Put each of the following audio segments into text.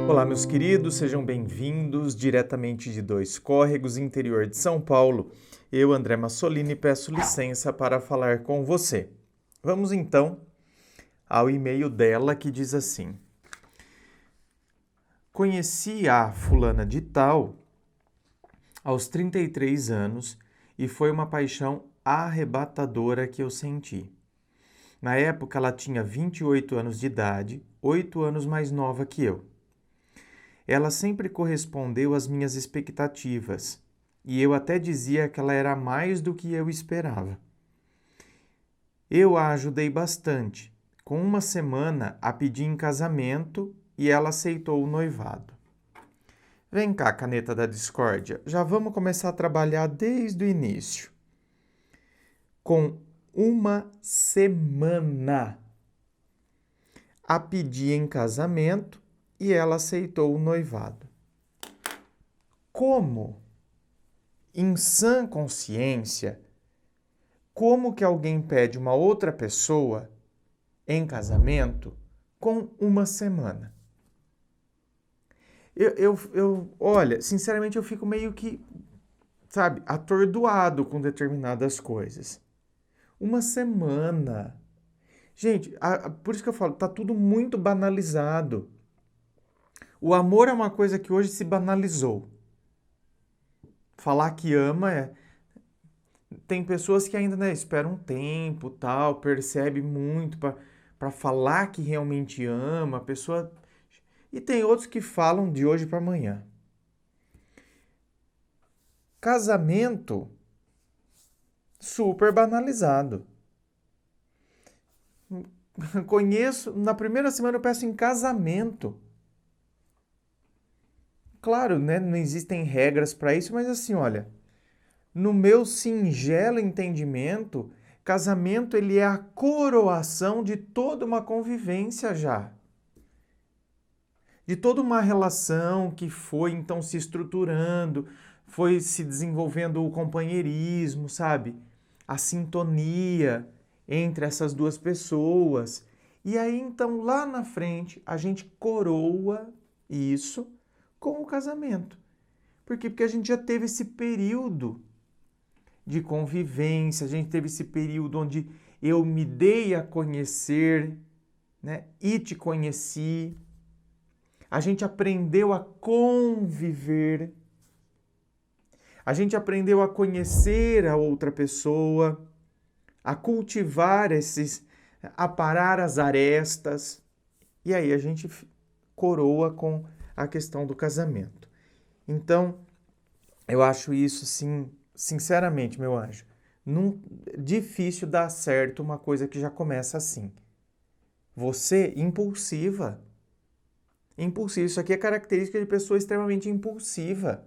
Olá, meus queridos, sejam bem-vindos diretamente de Dois Córregos, interior de São Paulo. Eu, André Massolini, peço licença para falar com você. Vamos então ao e-mail dela que diz assim: Conheci a fulana de tal aos 33 anos e foi uma paixão arrebatadora que eu senti. Na época ela tinha 28 anos de idade, 8 anos mais nova que eu. Ela sempre correspondeu às minhas expectativas, e eu até dizia que ela era mais do que eu esperava. Eu a ajudei bastante. Com uma semana a pedi em casamento e ela aceitou o noivado. Vem cá, caneta da discórdia, já vamos começar a trabalhar desde o início. Com uma semana a pedi em casamento e ela aceitou o noivado. Como, em sã consciência, como que alguém pede uma outra pessoa em casamento com uma semana? Olha, sinceramente eu fico meio que, sabe, atordoado com determinadas coisas. Uma semana. Gente, por isso que eu falo, tá tudo muito banalizado. O amor é uma coisa que hoje se banalizou. Falar que ama é... Tem pessoas que ainda, né, esperam um tempo, tal, percebe muito para falar que realmente ama a pessoa. E tem outros que falam de hoje para amanhã. Casamento super banalizado. Conheço, na primeira semana eu peço em casamento. Claro, né, não existem regras para isso, mas assim, olha, no meu singelo entendimento, casamento ele é a coroação de toda uma convivência já. De toda uma relação que foi então se estruturando, foi se desenvolvendo o companheirismo, sabe? A sintonia entre essas duas pessoas. E aí então lá na frente a gente coroa isso com o casamento. Por quê? Porque a gente já teve esse período de convivência, a gente teve esse período onde eu me dei a conhecer, né? E te conheci. A gente aprendeu a conviver. A gente aprendeu a conhecer a outra pessoa, a cultivar a parar as arestas. E aí a gente coroa com a questão do casamento. Então, eu acho isso, sim, sinceramente, meu anjo, difícil dar certo uma coisa que já começa assim. Você, impulsiva. Impulsivo. Isso aqui é característica de pessoa extremamente impulsiva.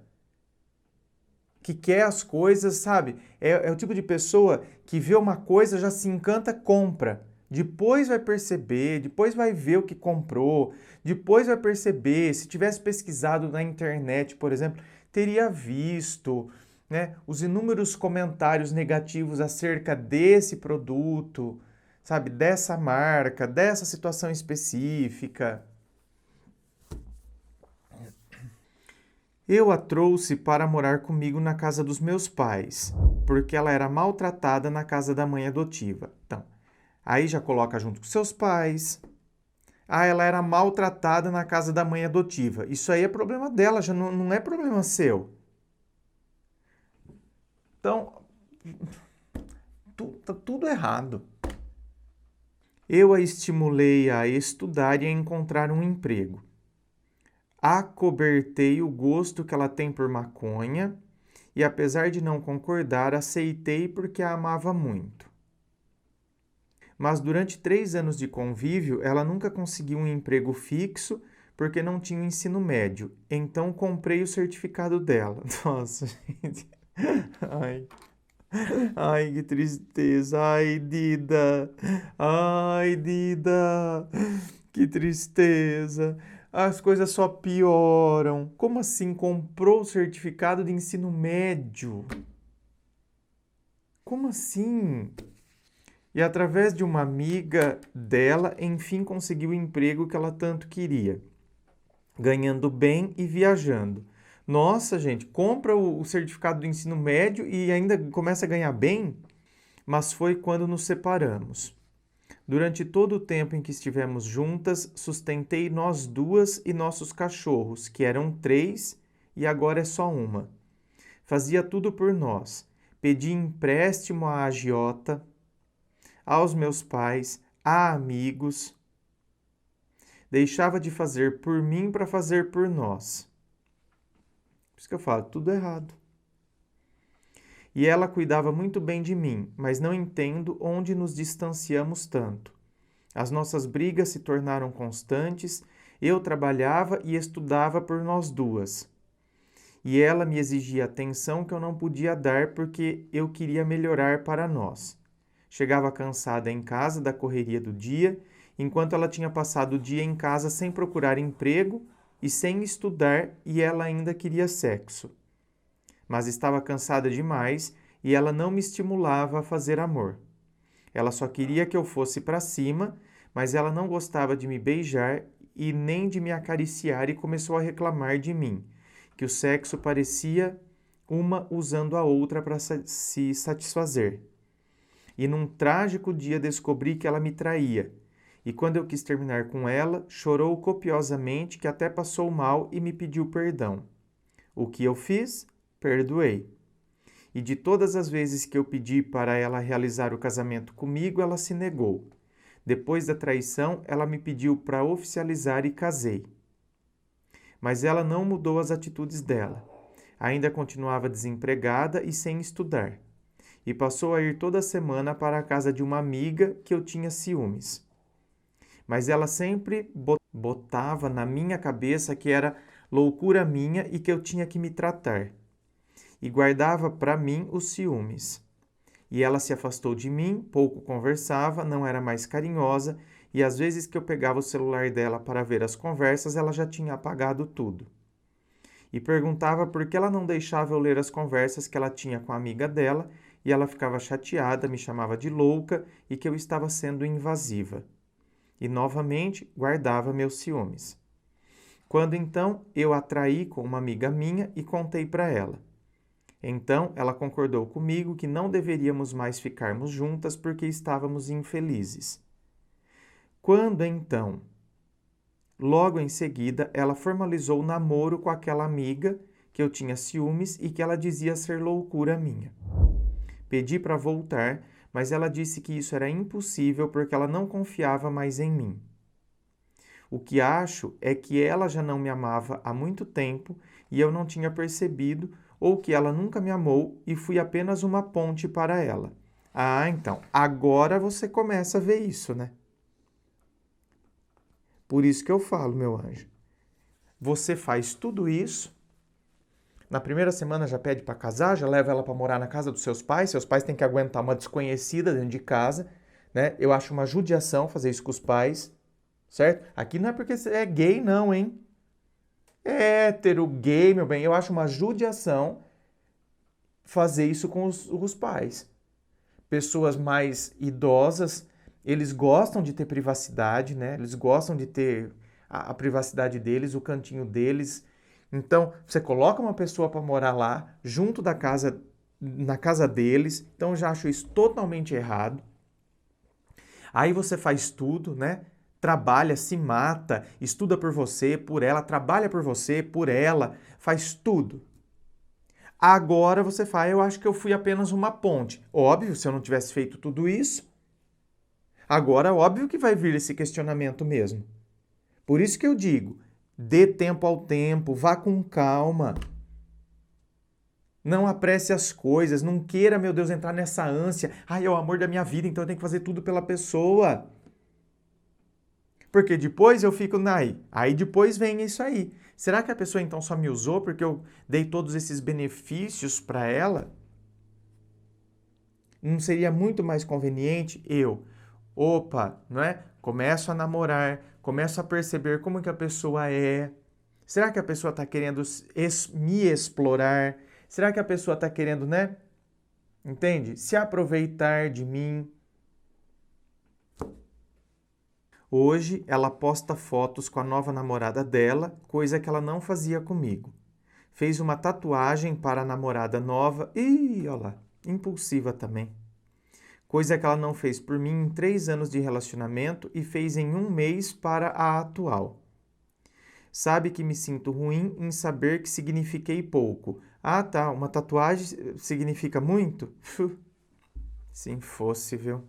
Que quer as coisas, sabe? É o tipo de pessoa que vê uma coisa, já se encanta, compra. Depois vai perceber, depois vai ver o que comprou, depois vai perceber. Se tivesse pesquisado na internet, por exemplo, teria visto, né, os inúmeros comentários negativos acerca desse produto, sabe? Dessa marca, dessa situação específica. Eu a trouxe para morar comigo na casa dos meus pais, porque ela era maltratada na casa da mãe adotiva. Então, aí já coloca junto com seus pais. Ah, ela era maltratada na casa da mãe adotiva. Isso aí é problema dela, já não é problema seu. Então, tá tudo errado. Eu a estimulei a estudar e a encontrar um emprego. Acobertei o gosto que ela tem por maconha e, apesar de não concordar, aceitei porque a amava muito. Mas durante 3 anos de convívio, ela nunca conseguiu um emprego fixo porque não tinha o ensino médio. Então comprei o certificado dela. Nossa, gente. Ai. Ai, que tristeza. Ai, Dida. Ai, Dida. Que tristeza. As coisas só pioram. Como assim? Comprou o certificado de ensino médio? Como assim? E através de uma amiga dela, enfim, conseguiu o emprego que ela tanto queria. ganhando bem e viajando. Nossa, gente, compra o certificado do ensino médio e ainda começa a ganhar bem? Mas foi quando nos separamos. Durante todo o tempo em que estivemos juntas, sustentei nós duas e nossos cachorros, que eram 3 e agora é só uma. Fazia tudo por nós. Pedi empréstimo à agiota, aos meus pais, a amigos. Deixava de fazer por mim para fazer por nós. Por isso que eu falo, tudo errado. E ela cuidava muito bem de mim, mas não entendo onde nos distanciamos tanto. As nossas brigas se tornaram constantes, eu trabalhava e estudava por nós duas. E ela me exigia atenção que eu não podia dar porque eu queria melhorar para nós. Chegava cansada em casa da correria do dia, enquanto ela tinha passado o dia em casa sem procurar emprego e sem estudar, e ela ainda queria sexo. Mas estava cansada demais e ela não me estimulava a fazer amor. Ela só queria que eu fosse para cima, mas ela não gostava de me beijar e nem de me acariciar e começou a reclamar de mim, que o sexo parecia uma usando a outra para se satisfazer. E num trágico dia descobri que ela me traía. E quando eu quis terminar com ela, chorou copiosamente que até passou mal e me pediu perdão. O que eu fiz? Perdoei. E de todas as vezes que eu pedi para ela realizar o casamento comigo, ela se negou. Depois da traição, ela me pediu para oficializar e casei. Mas ela não mudou as atitudes dela. Ainda continuava desempregada e sem estudar. E passou a ir toda semana para a casa de uma amiga que eu tinha ciúmes. Mas ela sempre botava na minha cabeça que era loucura minha e que eu tinha que me tratar. E guardava para mim os ciúmes. E ela se afastou de mim, pouco conversava, não era mais carinhosa, e às vezes que eu pegava o celular dela para ver as conversas, ela já tinha apagado tudo. E perguntava por que ela não deixava eu ler as conversas que ela tinha com a amiga dela, e ela ficava chateada, me chamava de louca e que eu estava sendo invasiva. E novamente guardava meus ciúmes. Quando então eu a traí com uma amiga minha e contei para ela. Então ela concordou comigo que não deveríamos mais ficarmos juntas porque estávamos infelizes. Quando então, logo em seguida, ela formalizou o namoro com aquela amiga que eu tinha ciúmes e que ela dizia ser loucura minha. Pedi para voltar, mas ela disse que isso era impossível porque ela não confiava mais em mim. O que acho é que ela já não me amava há muito tempo e eu não tinha percebido, ou que ela nunca me amou e fui apenas uma ponte para ela. Ah, então, agora você começa a ver isso, né? Por isso que eu falo, meu anjo. Você faz tudo isso, na primeira semana já pede para casar, já leva ela para morar na casa dos seus pais têm que aguentar uma desconhecida dentro de casa, né? Eu acho uma judiação fazer isso com os pais, certo? Aqui não é porque você é gay não, hein? Hétero, gay, meu bem, eu acho uma judiação fazer isso com os pais. Pessoas mais idosas, eles gostam de ter privacidade, né? Eles gostam de ter a privacidade deles, o cantinho deles. Então, você coloca uma pessoa para morar lá, junto da casa, na casa deles. Então, eu já acho isso totalmente errado. Aí você faz tudo, né? Trabalha, se mata, estuda por você, por ela, trabalha por você, por ela, faz tudo. Agora você fala, eu acho que eu fui apenas uma ponte. Óbvio, se eu não tivesse feito tudo isso. Agora, óbvio que vai vir esse questionamento mesmo. Por isso que eu digo, dê tempo ao tempo, vá com calma. Não apresse as coisas, não queira, meu Deus, entrar nessa ânsia. Ai, é o amor da minha vida, então eu tenho que fazer tudo pela pessoa. Porque depois eu fico, aí depois vem isso aí. Será que a pessoa então só me usou porque eu dei todos esses benefícios para ela? Não seria muito mais conveniente não é? Começo a namorar, começo a perceber como que a pessoa é. Será que a pessoa está querendo me explorar? Será que a pessoa está querendo, né? Entende? Se aproveitar de mim. Hoje ela posta fotos com a nova namorada dela, coisa que ela não fazia comigo. Fez uma tatuagem para a namorada nova e, olha lá, impulsiva também. Coisa que ela não fez por mim em 3 anos de relacionamento e fez em 1 mês para a atual. Sabe que me sinto ruim em saber que signifiquei pouco. Ah, tá, uma tatuagem significa muito? Se fosse, viu?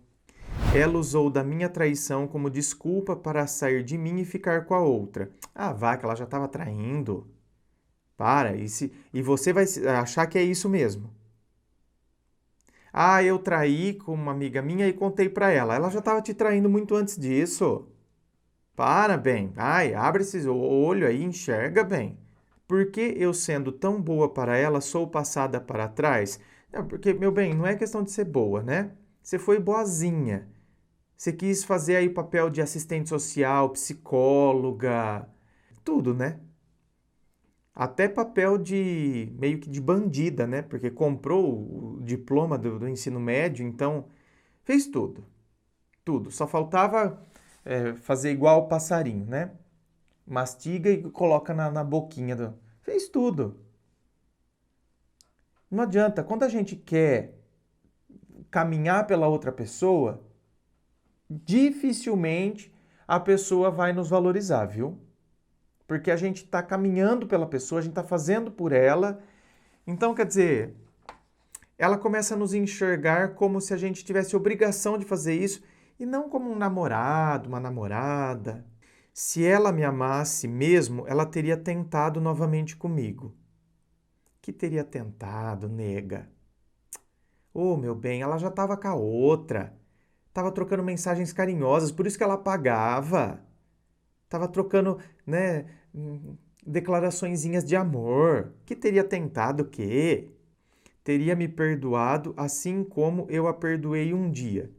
Ela usou da minha traição como desculpa para sair de mim e ficar com a outra. Ah, vá, que ela já estava traindo. Para, e você vai achar que é isso mesmo. Ah, eu traí com uma amiga minha e contei para ela. Ela já estava te traindo muito antes disso. Para, bem. Ai, abre esse olho aí, enxerga bem. Por que eu, sendo tão boa para ela, sou passada para trás? Não, porque, meu bem, não é questão de ser boa, né? Você foi boazinha. Você quis fazer aí papel de assistente social, psicóloga, tudo, né? Até papel de meio que de bandida, né? Porque comprou o diploma do ensino médio, então fez tudo. Tudo. Só faltava fazer igual o passarinho, né? Mastiga e coloca na boquinha. Fez tudo. Não adianta. Quando a gente quer caminhar pela outra pessoa, dificilmente a pessoa vai nos valorizar, viu? Porque a gente está caminhando pela pessoa, a gente está fazendo por ela. Então, quer dizer, ela começa a nos enxergar como se a gente tivesse obrigação de fazer isso e não como um namorado, uma namorada. Se ela me amasse mesmo, ela teria tentado novamente comigo. Que teria tentado, nega? Oh, meu bem, ela já estava com a outra. Tava trocando mensagens carinhosas, por isso que ela apagava. Tava trocando, né, declaraçõezinhas de amor. Que teria tentado o quê? Teria me perdoado assim como eu a perdoei um dia.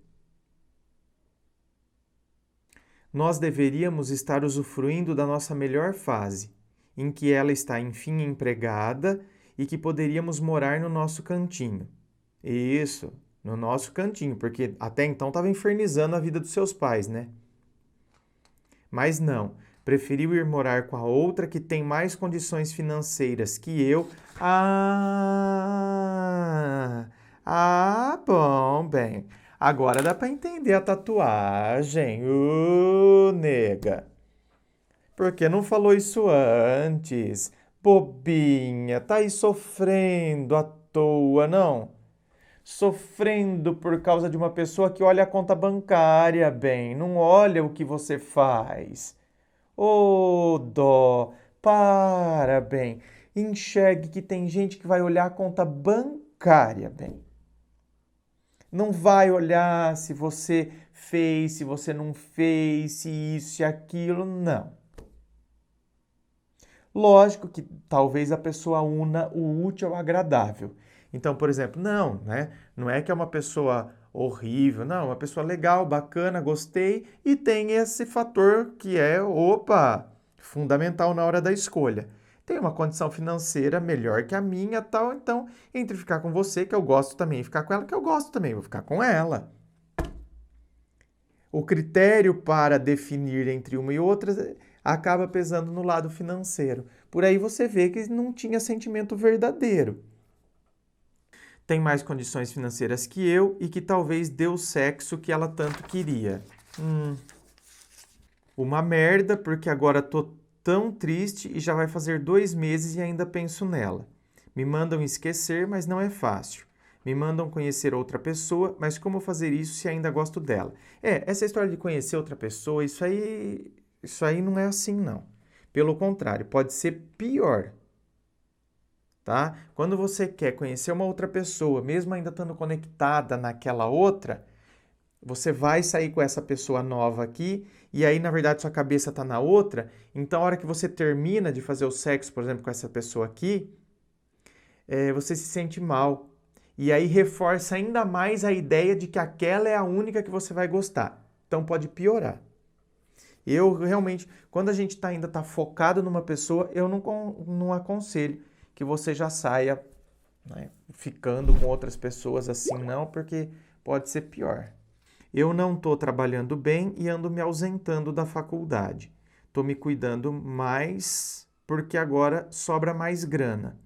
Nós deveríamos estar usufruindo da nossa melhor fase, em que ela está enfim empregada e que poderíamos morar no nosso cantinho. Isso, no nosso cantinho, porque até então estava infernizando a vida dos seus pais, né? Mas não, preferiu ir morar com a outra que tem mais condições financeiras que eu. Bom, bem. Agora dá para entender a tatuagem. Nega. Por que não falou isso antes? Bobinha, tá aí sofrendo à toa, não? Sofrendo por causa de uma pessoa que olha a conta bancária, bem, não olha o que você faz. Ô, dó, para, bem. Enxergue que tem gente que vai olhar a conta bancária, bem. Não vai olhar se você fez, se você não fez, se isso e aquilo, não. Lógico que talvez a pessoa una o útil ao agradável. Então, por exemplo, não, né? Não é que é uma pessoa horrível, não, é uma pessoa legal, bacana, gostei e tem esse fator que é, opa, fundamental na hora da escolha. Tem uma condição financeira melhor que a minha, tal, então, entre ficar com você, que eu gosto também, e ficar com ela, que eu gosto também, vou ficar com ela. O critério para definir entre uma e outra acaba pesando no lado financeiro. Por aí você vê que não tinha sentimento verdadeiro. Tem mais condições financeiras que eu e que talvez dê o sexo que ela tanto queria. Uma merda, porque agora tô tão triste e já vai fazer 2 meses e ainda penso nela. Me mandam esquecer, mas não é fácil. Me mandam conhecer outra pessoa, mas como fazer isso se ainda gosto dela? Essa história de conhecer outra pessoa, isso aí não é assim, não. Pelo contrário, pode ser pior. Tá? Quando você quer conhecer uma outra pessoa, mesmo ainda estando conectada naquela outra, você vai sair com essa pessoa nova aqui e aí, na verdade, sua cabeça está na outra. Então, a hora que você termina de fazer o sexo, por exemplo, com essa pessoa aqui, você se sente mal. E aí reforça ainda mais a ideia de que aquela é a única que você vai gostar. Então, pode piorar. Eu realmente, quando a gente ainda está focado numa pessoa, eu não aconselho que você já saia, né, ficando com outras pessoas assim, não, porque pode ser pior. Eu não estou trabalhando bem e ando me ausentando da faculdade. Estou me cuidando mais porque agora sobra mais grana.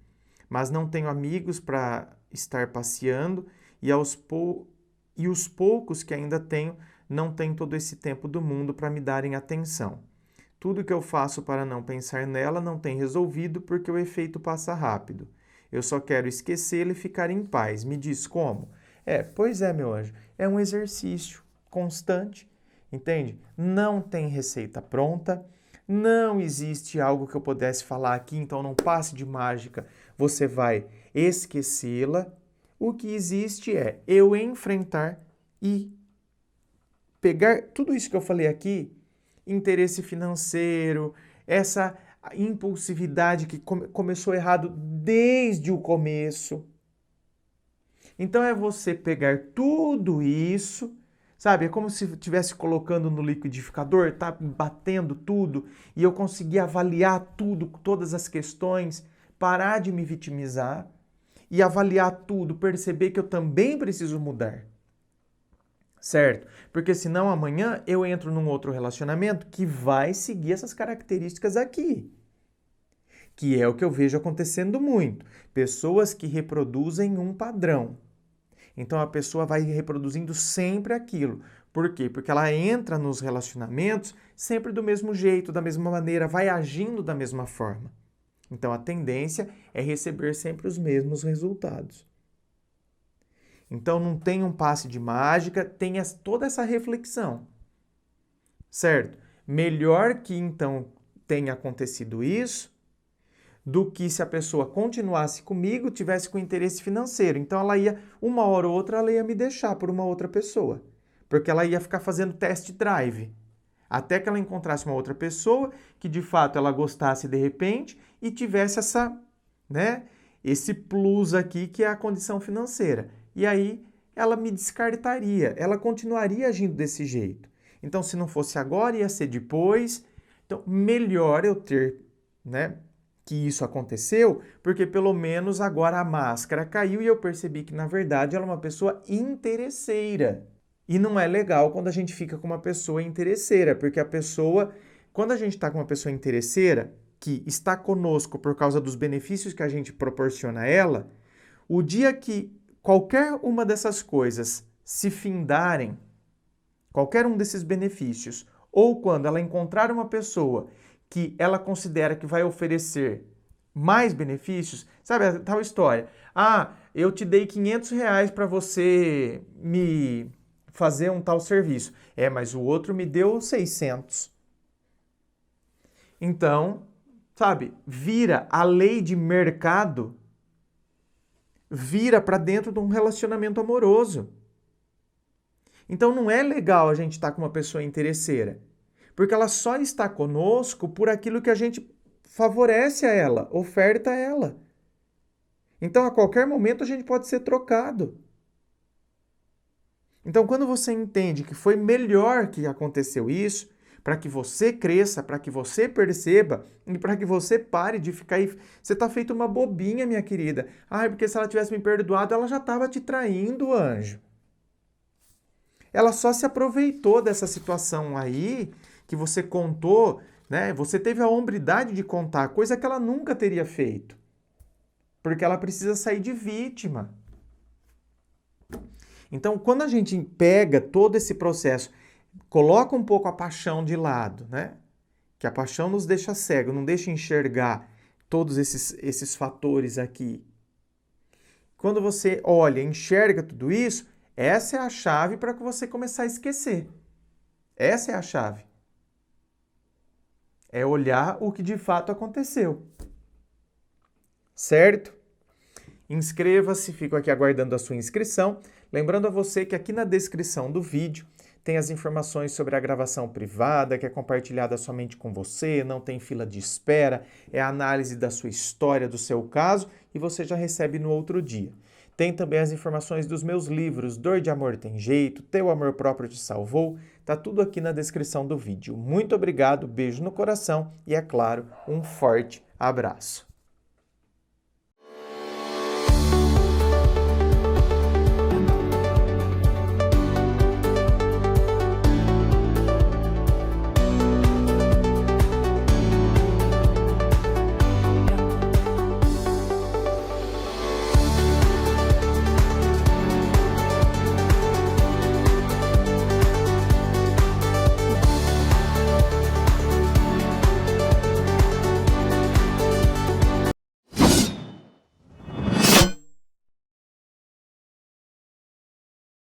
Mas não tenho amigos para estar passeando e os poucos que ainda tenho não têm todo esse tempo do mundo para me darem atenção. Tudo que eu faço para não pensar nela não tem resolvido porque o efeito passa rápido. Eu só quero esquecê-la e ficar em paz. Me diz como? Pois é, meu anjo. É um exercício constante, entende? Não tem receita pronta, não existe algo que eu pudesse falar aqui, então não passe de mágica, você vai esquecê-la. O que existe é eu enfrentar e pegar tudo isso que eu falei aqui, interesse financeiro, essa impulsividade que começou errado desde o começo. Então é você pegar tudo isso, sabe? É como se estivesse colocando no liquidificador, tá batendo tudo e eu conseguir avaliar tudo, todas as questões, parar de me vitimizar e avaliar tudo, perceber que eu também preciso mudar. Certo? Porque senão amanhã eu entro num outro relacionamento que vai seguir essas características aqui. Que é o que eu vejo acontecendo muito. Pessoas que reproduzem um padrão. Então a pessoa vai reproduzindo sempre aquilo. Por quê? Porque ela entra nos relacionamentos sempre do mesmo jeito, da mesma maneira, vai agindo da mesma forma. Então a tendência é receber sempre os mesmos resultados. Então não tem um passe de mágica, tenha toda essa reflexão. Certo? Melhor que então tenha acontecido isso do que se a pessoa continuasse comigo, tivesse com interesse financeiro. Então ela ia, uma hora ou outra, ela ia me deixar por uma outra pessoa. Porque ela ia ficar fazendo test drive. Até que ela encontrasse uma outra pessoa que de fato ela gostasse de repente e tivesse esse plus aqui que é a condição financeira. E aí ela me descartaria, ela continuaria agindo desse jeito. Então se não fosse agora, ia ser depois. Então melhor eu ter, que isso aconteceu, porque pelo menos agora a máscara caiu e eu percebi que, na verdade, ela é uma pessoa interesseira. E não é legal quando a gente fica com uma pessoa interesseira, porque quando a gente está com uma pessoa interesseira, que está conosco por causa dos benefícios que a gente proporciona a ela, o dia que qualquer uma dessas coisas se findarem, qualquer um desses benefícios, ou quando ela encontrar uma pessoa que ela considera que vai oferecer mais benefícios, sabe a tal história? Eu te dei R$ 500 para você me fazer um tal serviço. Mas o outro me deu 600. Então, sabe, vira a lei de mercado, vira para dentro de um relacionamento amoroso. Então não é legal a gente estar com uma pessoa interesseira. Porque ela só está conosco por aquilo que a gente favorece a ela, oferta a ela. Então, a qualquer momento, a gente pode ser trocado. Então, quando você entende que foi melhor que aconteceu isso, para que você cresça, para que você perceba e para que você pare de ficar aí. Você está feito uma bobinha, minha querida. Porque se ela tivesse me perdoado, ela já estava te traindo, anjo. Ela só se aproveitou dessa situação aí que você contou, Você teve a hombridade de contar, coisa que ela nunca teria feito. Porque ela precisa sair de vítima. Então, quando a gente pega todo esse processo, coloca um pouco a paixão de lado, Que a paixão nos deixa cego, não deixa enxergar todos esses fatores aqui. Quando você olha, enxerga tudo isso, essa é a chave para que você começar a esquecer. Essa é a chave. É olhar o que de fato aconteceu. Certo? Inscreva-se, fico aqui aguardando a sua inscrição. Lembrando a você que aqui na descrição do vídeo tem as informações sobre a gravação privada, que é compartilhada somente com você, não tem fila de espera, é a análise da sua história, do seu caso, e você já recebe no outro dia. Tem também as informações dos meus livros Dor de Amor Tem Jeito, Teu Amor Próprio Te Salvou, tá tudo aqui na descrição do vídeo. Muito obrigado, beijo no coração e, é claro, um forte abraço.